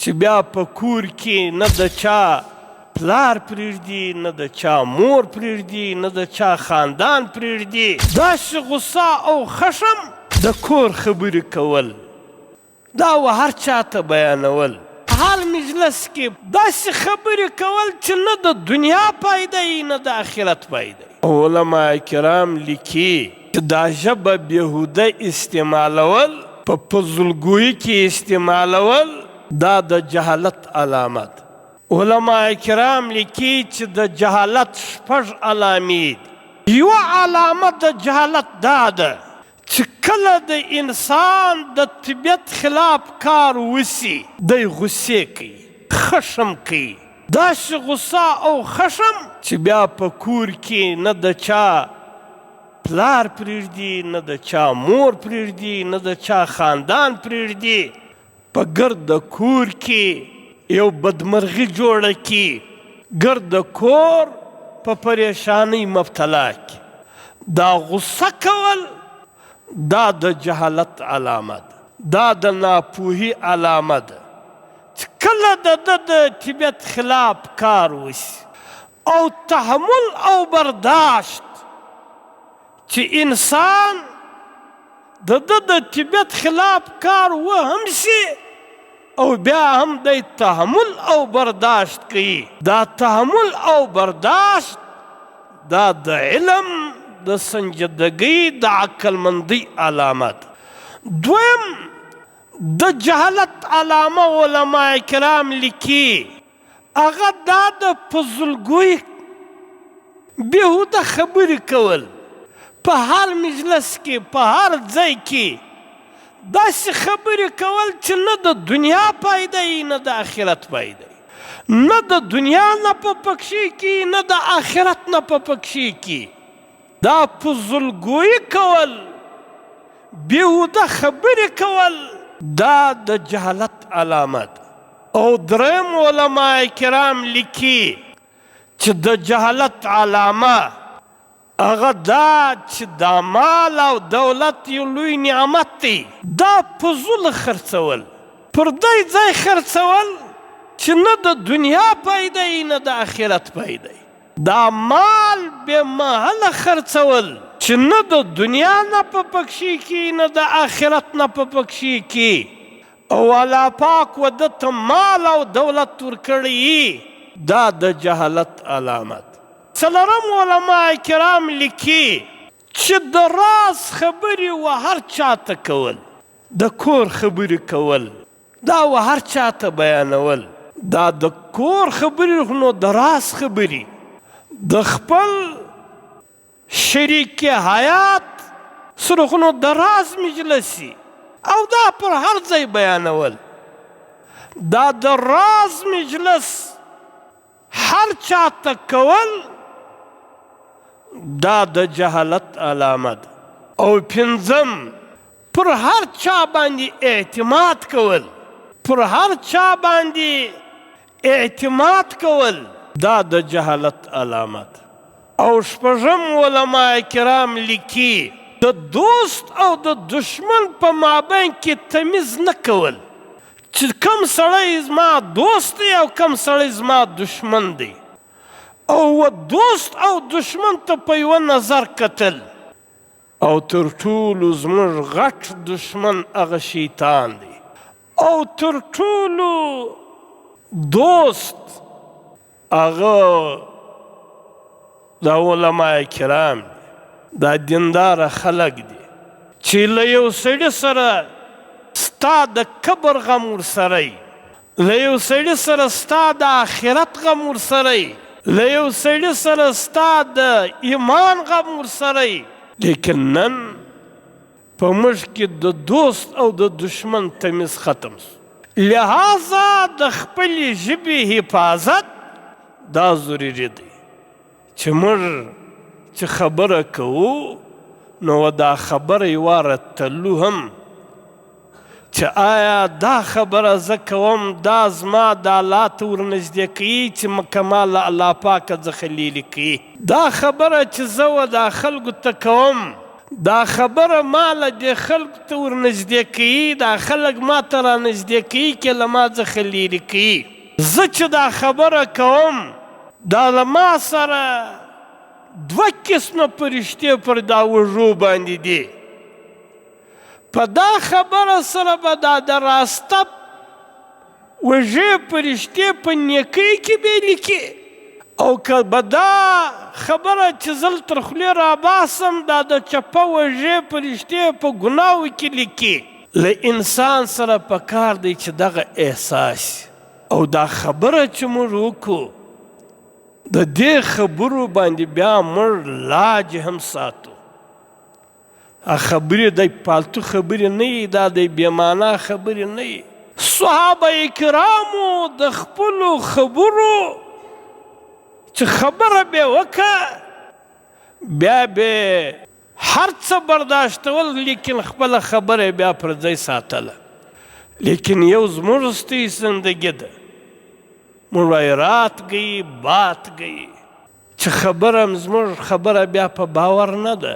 چې بیا په کور کې نه د چا پلار پرېږدي، نه د چا مور پرېږدي، نه د چا خاندان پرېږدي. داسې غصه او خشم د کور خبرې کول، دا و هر چاته بیانول. حال مجلس کې داسې خبرې کول چې نه د دنیا فایده وي نه د آخرت فایده وي. علما کرام لیکي چې دا ژبه بېهوده استعمالول، په فضولګویي کې استعمالول، دا د جهالت علامه ده. علما کرام لیکي چې د جهالت 6 علامې دي. یوه علامه د جهالت دا ده چې کله د انسان د طبیعت خلاف کار وسي، دی غصې کوي، خشم کوي. داسې غصه او خشم چې بیا په کور کې نه د چا پلار پرېږدي، نه د چا مور پرېږدي، نه د چا خاندان پرېږدي. په ګرد کور کې یو بدمرغي جوړه کړي، ګرد کور په پریشانۍ مبتلا کړي. دا غصه کول دا د جهالت علامه ده، دا د ناپوهي علامه ده چې کله د طبیعت خلاف کار وشي. او تحمل او برداشت چې انسان د طبیعت خلاف کار وهم شي او بیا هم دی تحمل او برداشت کوي. دا تحمل او برداشت دا د علم، د سنجیدګۍ، د عقلمندۍ علامه ده. دویم د جهالت علامه علما کرام لیکي، هغه دا د فضولګویي بېهوده خبرې کول. په هر مجلس کې، په هر ځای کې داسې خبرې کول چې نه د دنیا فایده وي نه د آخرت فایده وي. نه د دنیا نه په پکښې کې، نه د آخرت نه په پکښې کې. دا فضولګویي کول، بېهوده خبرې کول، دا د جهالت علامه ده. او دریم علما کرام لیکي چې د جهالت علامه هغه دا چې دا مال او دولت یو لوی نعمت دی، دا فضول خرڅول، پر دې ځای خرڅول چې نه د دنیا فایده وي نه د آخرت فایده وي. دا مال بې محله خرڅول چې نه د دنیا نه په پکښې کې نه د آخرت نه په پکښې کې. او الله پاک وده ته مال او دولت ورکړی، دا د جهالت علامه ده. څلورم علما کرام لیکي چې د راز خبرې و هر چاته کول، د کور خبرې کول، دا و هر چاته بیانول. دا د کور خبرې نو د راز خبرې، د خپل شریک حیات سره خو نو د راز مجلسي، او دا پر هر ځای بیانول. دا د راز مجلس هر چاته کول، دا د جهالت علامه ده. او پنځم پر هر چا باندې اعتماد کول، پر هر چا باندې اعتماد کول، دا د جهالت علامه ده. او شپږم علما کرام لیکي د دوست او د دشمن په مابین کې تمیز نه کول، چې کم سړی زما دوست دی او کم سړی زما دشمن دی. او دوست او دشمن ته په یوه نظر کتل. او تر ټولو زموږ غټ دشمن هغه شیطان دی، او تر ټولو دوست هغه دا علما کرام دی، دا دینداره خلک دي چې له یو سړي سره ستا د کبر غم ورسره وي، له یو سړي سره ستا د آخرت غم ورسره وي، له یو سړي سره ستا د ایمان غم ورسره وي. لیکن نن په موږ کې د دوست او د دشمن تمیز ختم سو. لہذا د خپلې ژبې حفاظت دا ضروري دی چې موږ چې خبره کوو نو دا خبره یوه رتلو هم چې آیا دا خبره زه کوم دا زما د الله ته ورنږدې کوي چې مکمل الله پاکه څخه لیرې کوي. دا خبره چې زه و دا خلکو ته کوم دا خبره ما له دې خلکو ته ورنږدې کوي، دا خلک ما ته رانږدې کوي که له ما څخه لرې کوي. زه چې دا خبره کوم دا له ما سره 2 قسمه فرشتې پر دا وږو باندې دي. په دا خبره سره به دا د راسته وږې فرشتې په نیکۍ کې به لیکي، او که به دا خبره چې زه تر خولې راباسم دا د چپه وږې فرشتې په ګناهو کې لیکي. له انسان سره پکار دی چې دغه احساس او دا خبره چې موږ وکړو د دې خبرو باندې بیا موږ لاج هم ساتو. خبرې د پالتو خبرې نه وي، دا د بېمعنا خبرې نه وي. صحابه کرامو د خپلو خبرو چې خبره به وکړه بیا به هر څه برداشتول، لیکن خپله خبره بیا پر ځای ساتله. لیکن یو زموږ ستوی زندگی ده، موږ وایي رات گئی بات گئی، چې خبره هم زموږ خبره بیا په باور نه ده.